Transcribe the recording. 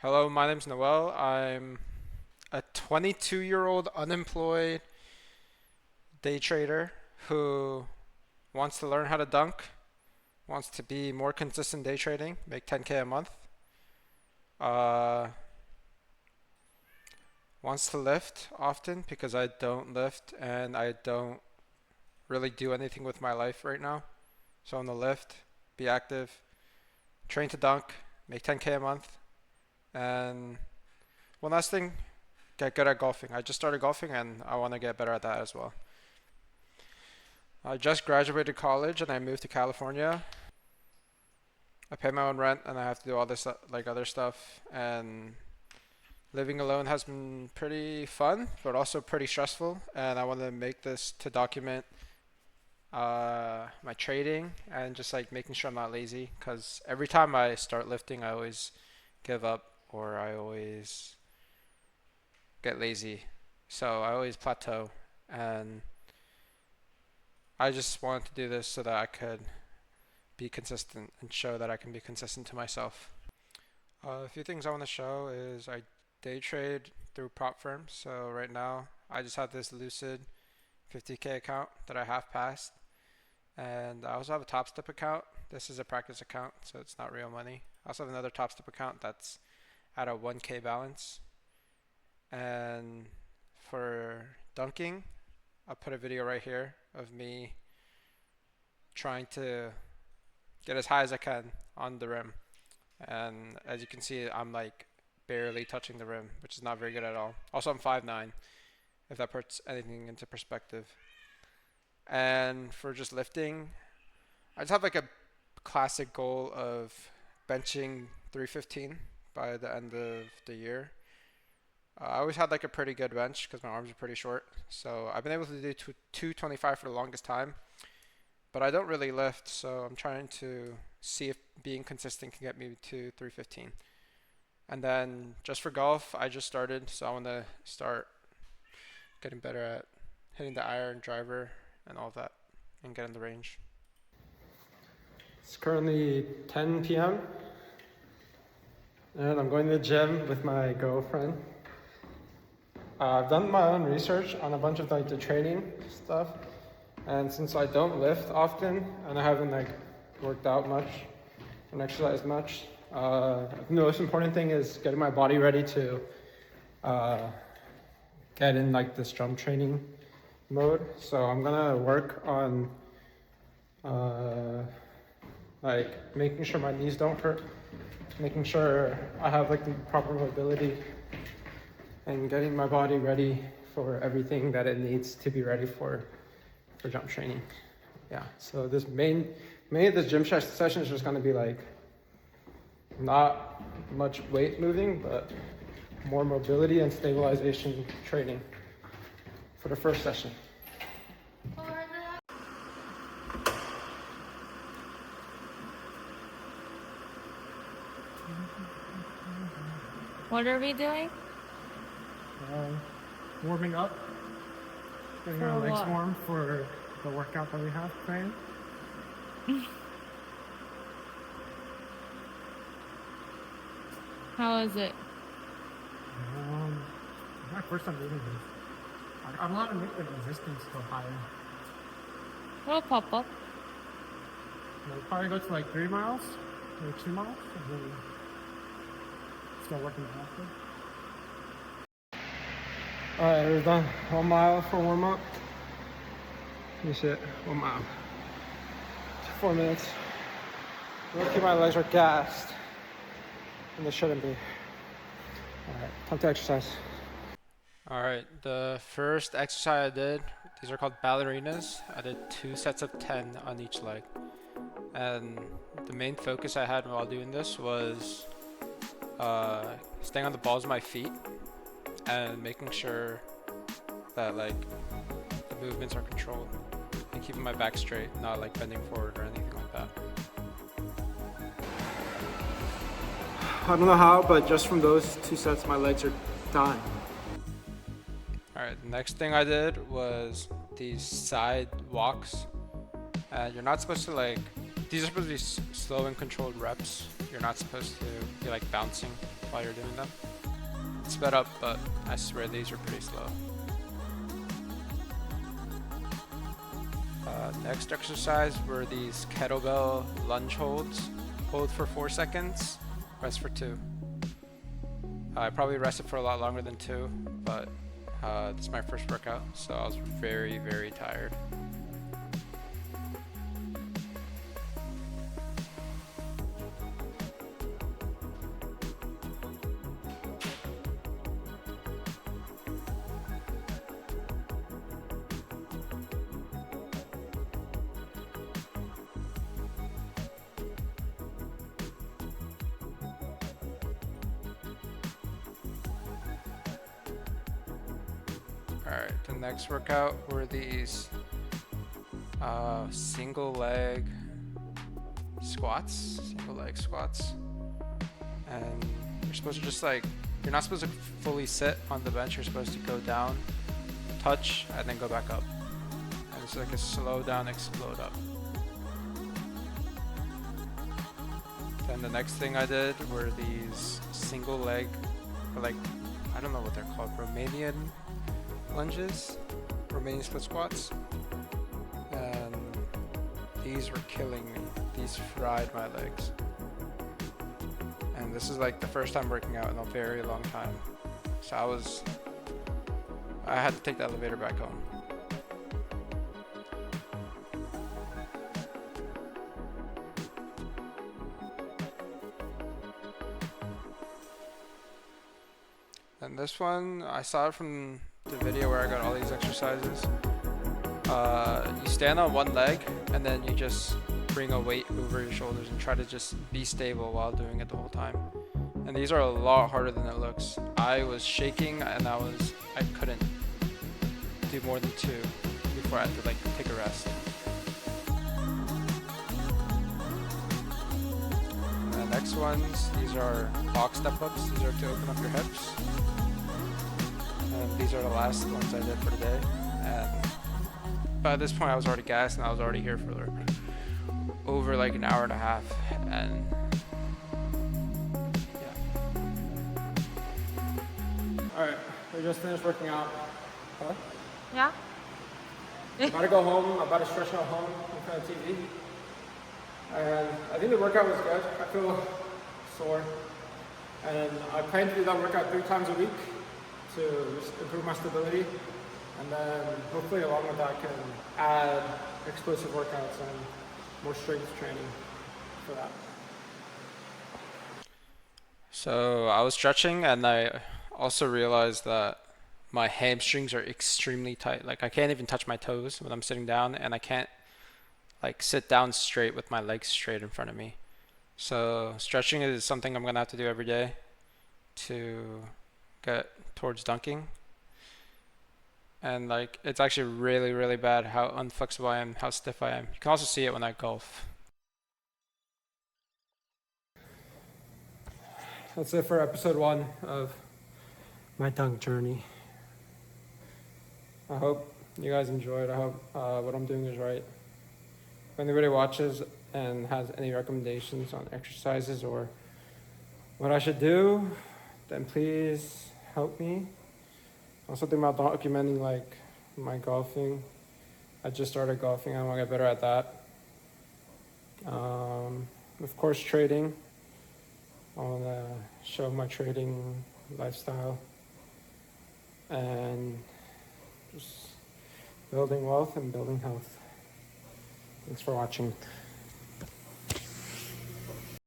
Hello, my name's Noel. I'm a 22-year-old unemployed day trader who wants to learn how to dunk, wants to be more consistent day trading, make 10K a month, uh, wants to lift often because I don't lift and I don't really do anything with my life right now. So I'm gonna lift, be active, train to dunk, make 10K a month, and one last thing, get good at golfing. I just started golfing and I want to get better at that as well. I just graduated college and I moved to California. I pay my own rent and I have to do all this like other stuff, and living alone has been pretty fun but also pretty stressful, and I want to make this to document my trading and just like making sure I'm not lazy, because every time I start lifting I always give up or I always get lazy. So I always plateau, and I just wanted to do this so that I could be consistent and show that I can be consistent to myself. A few things I want to show is I day trade through prop firms. So right now I just have this Lucid 50K account that I have passed, and I also have a Top Step account. This is a practice account, so it's not real money. I also have another Top Step account that's at a 1K balance. And for dunking, I'll put a video right here of me trying to get as high as I can on the rim. And as you can see, I'm like barely touching the rim, which is not very good at all. Also, I'm 5'9", if that puts anything into perspective. And for just lifting, I just have like a classic goal of benching 315 by the end of the year. I always had like a pretty good bench because my arms are pretty short. So I've been able to do 225 for the longest time, but I don't really lift. So I'm trying to see if being consistent can get me to 315. And then just for golf, I just started. So I want to start getting better at hitting the iron, driver, and all of that, and get in the range. It's currently 10 p.m. and I'm going to the gym with my girlfriend. I've done my own research on a bunch of like the training stuff, and since I don't lift often and I haven't like worked out much and exercised much, the most important thing is getting my body ready to get in like this jump training mode. So I'm gonna work on like making sure my knees don't hurt, making sure I have like the proper mobility, and getting my body ready for everything that it needs to be ready for jump training. Yeah, so this main of this gym session is just gonna be like not much weight moving, but more mobility and stabilization training for the first session. What are we doing? Warming up, getting For our legs what? warm for the workout that we have planned. How is it? My first time doing this. I want to make the resistance go higher. We'll pop up. Like probably go to like 3 miles or 2 miles, and then start working after. Alright, we're done. 1 mile for warm up. Finish it. 1 mile. 4 minutes. Lucky my legs are gassed, and they shouldn't be. Alright, time to exercise. All right, the first exercise I did, these are called ballerinas. I did 2 sets of 10 on each leg. And the main focus I had while doing this was staying on the balls of my feet and making sure that like the movements are controlled and keeping my back straight, not like bending forward or anything like that. I don't know how, but just from those 2 sets, my legs are dying. Alright, the next thing I did was these side walks. And you're not supposed to like, these are supposed to be slow and controlled reps. You're not supposed to be like bouncing. while you're doing them. It's sped up, but I swear these are pretty slow. Next exercise were these kettlebell lunge holds. Hold for 4 seconds, rest for 2. I probably rested for a lot longer than 2, but this is my first workout, so I was very, very tired. Alright, the next workout were these single leg squats. And you're supposed to just like, you're not supposed to fully sit on the bench, you're supposed to go down, touch, and then go back up. And it's like a slow down, explode up. Then the next thing I did were these single leg, or like, I don't know what they're called, Romanian lunges, Romanian split squats, and these were killing me. These fried my legs. And this is like the first time working out in a very long time. So I had to take the elevator back home. And this one, I saw it from the video where I got all these exercises. You stand on one leg and then you just bring a weight over your shoulders and try to just be stable while doing it the whole time. And these are a lot harder than it looks. I was shaking and I couldn't do more than 2 before I had to like take a rest. And the next ones, these are box step ups. These are to open up your hips. And these are the last ones I did for today. And by this point I was already gassed and I was already here for over like an hour and a half. And Alright, we just finished working out. Huh? Yeah? I'm about to go home, I'm about to stretch out home in front of TV. And I think the workout was good. I feel sore. And I plan to do that workout 3 times a week to just improve my stability. And then hopefully along with that I can add explosive workouts and more strength training for that. so I was stretching and I also realized that my hamstrings are extremely tight. Like I can't even touch my toes when I'm sitting down, and I can't like sit down straight with my legs straight in front of me. So stretching is something I'm gonna have to do every day to get towards dunking. And like it's actually really, really bad how unflexible I am, how stiff I am. You can also see it when I golf. That's it for episode 1 of my dunk journey. I hope you guys enjoyed. I hope what I'm doing is right. If anybody watches and has any recommendations on exercises or what I should do, then please help me. Also think about documenting like my golfing. I just started golfing. I want to get better at that. Of course, trading. I want to show my trading lifestyle and just building wealth and building health. Thanks for watching.